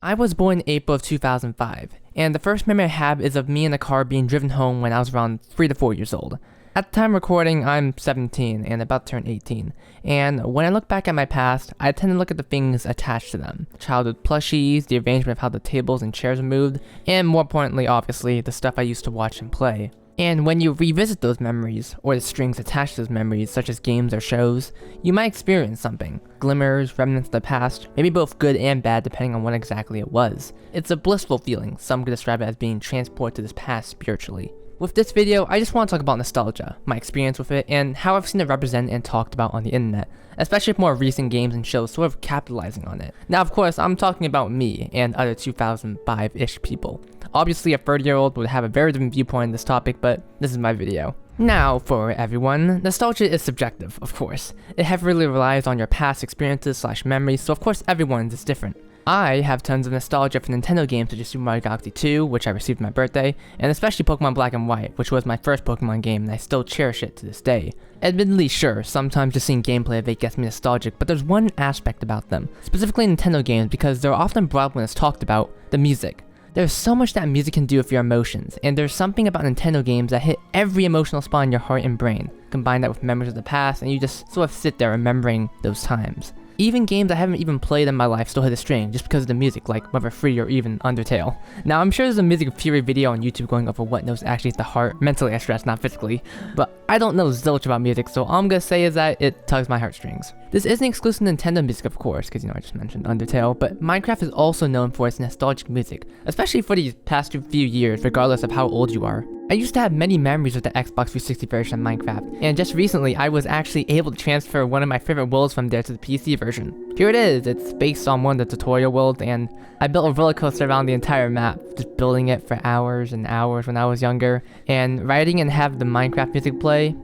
I was born in April of 2005, and the first memory I have is of me in a car being driven home when I was around 3 to 4 years old. At the time recording, I'm 17 and about to turn 18, and when I look back at my past, I tend to look at the things attached to them. Childhood plushies, the arrangement of how the tables and chairs are moved, and more importantly, obviously, the stuff I used to watch and play. And when you revisit those memories, or the strings attached to those memories, such as games or shows, you might experience something. Glimmers, remnants of the past, maybe both good and bad depending on what exactly it was. It's a blissful feeling, some could describe it as being transported to this past spiritually. With this video, I just want to talk about nostalgia, my experience with it, and how I've seen it represented and talked about on the internet, especially with more recent games and shows sort of capitalizing on it. Now of course, I'm talking about me and other 2005-ish people. Obviously a 30-year-old would have a very different viewpoint on this topic, but this is my video. Now, for everyone, nostalgia is subjective, of course. It heavily relies on your past experiences / memories, so of course everyone's is different. I have tons of nostalgia for Nintendo games such as Super Mario Galaxy 2, which I received for my birthday, and especially Pokemon Black and White, which was my first Pokemon game and I still cherish it to this day. Admittedly, sure, sometimes just seeing gameplay of it gets me nostalgic, but there's one aspect about them, specifically Nintendo games, because they're often brought up when it's talked about, the music. There's so much that music can do with your emotions, and there's something about Nintendo games that hit every emotional spot in your heart and brain. Combine that with memories of the past, and you just sort of sit there remembering those times. Even games I haven't even played in my life still hit a string just because of the music, like whether Free or even Undertale. Now I'm sure there's a music theory video on YouTube going over what notes actually hit the heart, mentally I stress, not physically, but I don't know zilch about music, so all I'm gonna say is that it tugs my heartstrings. This isn't exclusive to Nintendo music of course, because I just mentioned Undertale, but Minecraft is also known for its nostalgic music, especially for these past few years regardless of how old you are. I used to have many memories with the Xbox 360 version of Minecraft, and just recently I was actually able to transfer one of my favorite worlds from there to the PC version. Here it is, it's based on one of the tutorial worlds, and I built a roller coaster around the entire map, just building it for hours and hours when I was younger, and writing and have the Minecraft music play,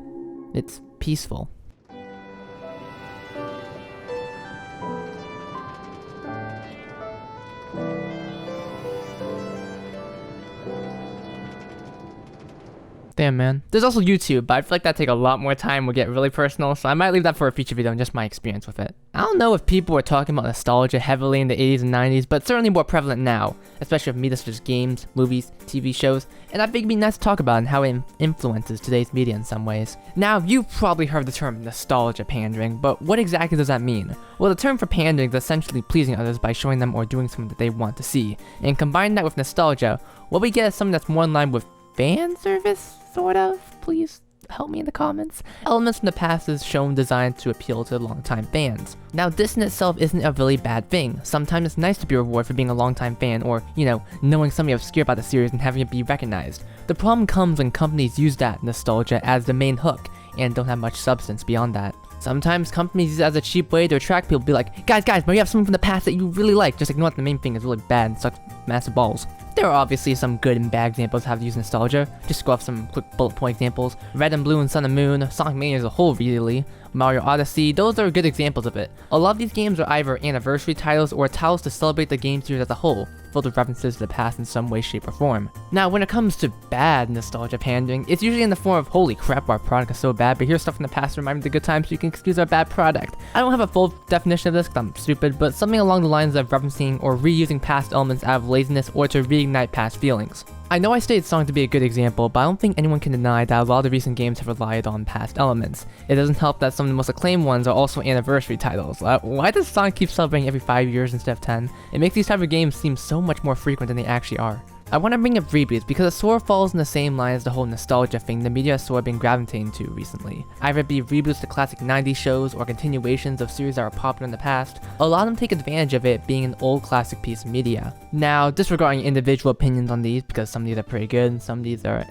it's peaceful. Damn, man. There's also YouTube, but I feel like that'd take a lot more time, would get really personal, so I might leave that for a future video and just my experience with it. I don't know if people were talking about nostalgia heavily in the 80s and 90s, but it's certainly more prevalent now, especially with media such as games, movies, TV shows, and I think it'd be nice to talk about and how it influences today's media in some ways. Now, you've probably heard the term nostalgia pandering, but what exactly does that mean? Well, the term for pandering is essentially pleasing others by showing them or doing something that they want to see, and combine that with nostalgia, what we get is something that's more in line with fan service, sort of? Please help me in the comments. Elements from the past is shown designed to appeal to longtime fans. Now this in itself isn't a really bad thing. Sometimes it's nice to be rewarded for being a longtime fan or, knowing something obscure about the series and having it be recognized. The problem comes when companies use that nostalgia as the main hook and don't have much substance beyond that. Sometimes companies use it as a cheap way to attract people, be like, guys, but you have something from the past that you really like, just ignore that the main thing is really bad and sucks massive balls. There are obviously some good and bad examples of how to use nostalgia. Just to go off some quick bullet point examples. Red and Blue and Sun and Moon, Sonic Mania as a whole really, Mario Odyssey, those are good examples of it. A lot of these games are either anniversary titles or titles to celebrate the game series as a whole, filled with references to the past in some way, shape, or form. Now when it comes to bad nostalgia pandering, it's usually in the form of holy crap our product is so bad, but here's stuff from the past to remind me of the good times so you can excuse our bad product. I don't have a full definition of this because I'm stupid, but something along the lines of referencing or reusing past elements out of laziness or to reignite past feelings. I know I stated Sonic to be a good example, but I don't think anyone can deny that a lot of the recent games have relied on past elements. It doesn't help that some of the most acclaimed ones are also anniversary titles. Why does Sonic keep celebrating every 5 years instead of 10? It makes these type of games seem so much more frequent than they actually are. I want to bring up reboots because it sort of falls in the same line as the whole nostalgia thing the media has sort of been gravitating to recently. Either be reboots to classic 90s shows or continuations of series that were popular in the past, a lot of them take advantage of it being an old classic piece of media. Now, disregarding individual opinions on these because some of these are pretty good and some of these are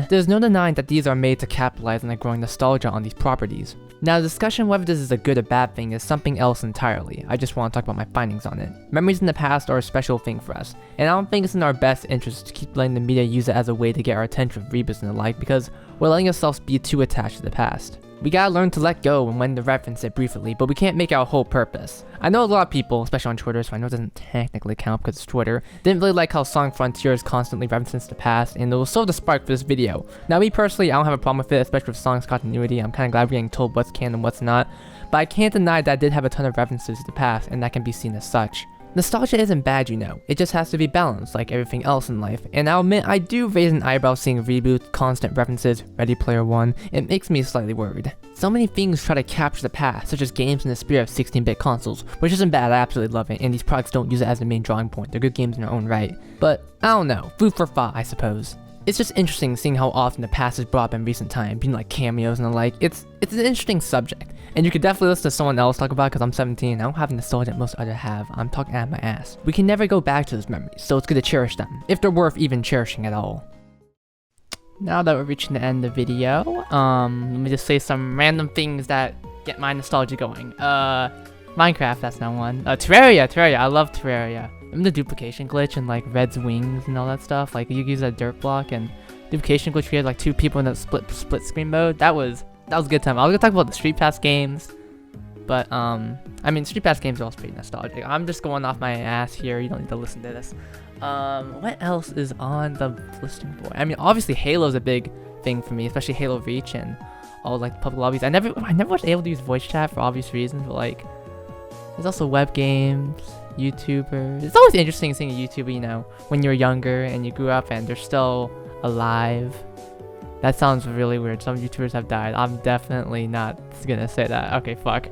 there's no denying that these are made to capitalize on the growing nostalgia on these properties. Now, the discussion whether this is a good or bad thing is something else entirely. I just want to talk about my findings on it. Memories in the past are a special thing for us, and I don't think it's in our best interest to keep letting the media use it as a way to get our attention with reboots and the like because we're letting ourselves be too attached to the past. We gotta learn to let go and when to reference it briefly, but we can't make it our whole purpose. I know a lot of people, especially on Twitter, so I know it doesn't technically count because it's Twitter, didn't really like how Sonic Frontiers constantly references the past, and it was sort of the spark for this video. Now me personally, I don't have a problem with it, especially with Sonic's continuity. I'm kinda glad we're getting told what's canon and what's not, but I can't deny that it did have a ton of references to the past, and that can be seen as such. Nostalgia isn't bad, you know, it just has to be balanced like everything else in life, and I'll admit I do raise an eyebrow seeing reboots, constant references, Ready Player One. It makes me slightly worried. So many things try to capture the past, such as games in the spirit of 16-bit consoles, which isn't bad, I absolutely love it, and these products don't use it as the main drawing point, they're good games in their own right. But, I don't know, food for thought I suppose. It's just interesting seeing how often the past is brought up in recent time, being like cameos and the like. It's an interesting subject, and you could definitely listen to someone else talk about it because I'm 17 and I don't have the nostalgia that most others have. I'm talking out of my ass. We can never go back to those memories, so it's good to cherish them, if they're worth even cherishing at all. Now that we're reaching the end of the video, let me just say some random things that get my nostalgia going. Minecraft, that's not one. Terraria, I love Terraria. Remember the duplication glitch and like Red's wings and all that stuff? Like you use a dirt block and duplication glitch, we had like 2 people in that split screen mode. That was a good time. I was gonna talk about the Street Pass games, but I mean Street Pass games are also pretty nostalgic. I'm just going off my ass here. You don't need to listen to this. What else is on the listing board? I mean, obviously Halo's a big thing for me, especially Halo Reach and all like public lobbies. I never was able to use voice chat for obvious reasons, but like there's also web games, YouTubers. It's always interesting seeing a YouTuber, you know, when you're younger and you grew up and they're still alive. That sounds really weird. Some YouTubers have died. I'm definitely not gonna say that. Okay, fuck.